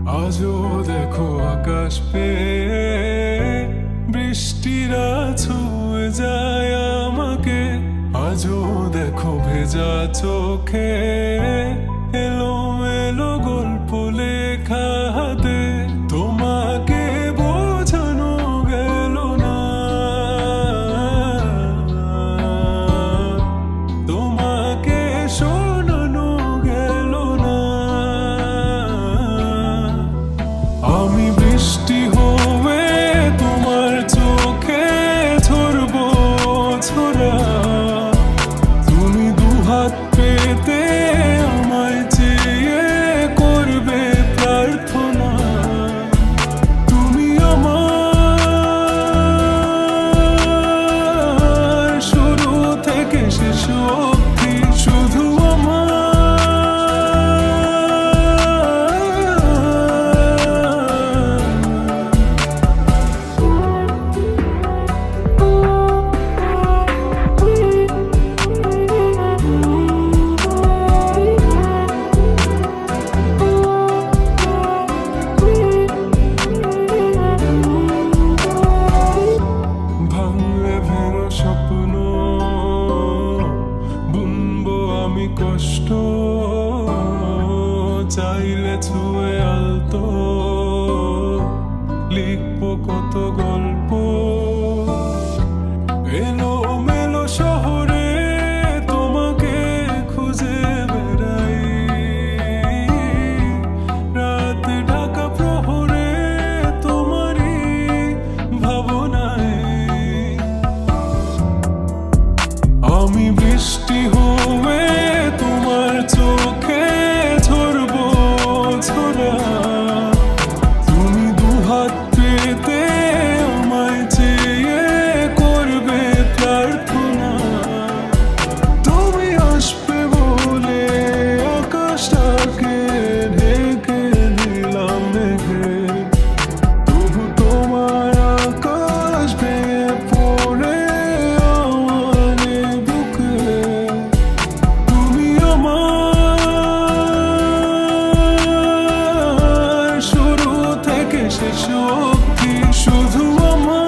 আজও দেখো আকাশ পেয়ে বৃষ্টিরা ছুঁয়ে যায় আমাকে। আজও দেখো ভেজা চোখে এলোমেলো গল্প লেখা হাতে। তোমাকে বোঝানো গেল না, তোমাকে শোনানো গেল না। আমি বৃষ্টি হয়ে তোমার চোখে ঝরবো ছোড়া। তুমি দুহাত পেতে আমায় চেয়ে করবে প্রার্থনা। তুমি আমার শুরু থেকে শেষ অবধি, শুধু স্বপ্ন বুনবো আমি কষ্ট, চাইলে ছুঁয়ে আলতো লিখবো কত গল্প। এলোমেলো শহরে তোমাকে খুঁজে বেড়াই, রাত ঢাকা প্রহরে তোমারই ভাবনায়। আমি বৃষ্টি হয়ে তোমার চোখে ঝরবো ছোড়া। তুমি দুহাত পেতে আমায় চেয়ে করবে প্রার্থনা। তুমি আসবে বলে আকাশটাকে ঢেকে দিলাম মেঘে, তবু তোমার আকাশ ভেঙে পড়ে শেষ অবধি, শুধু আমার।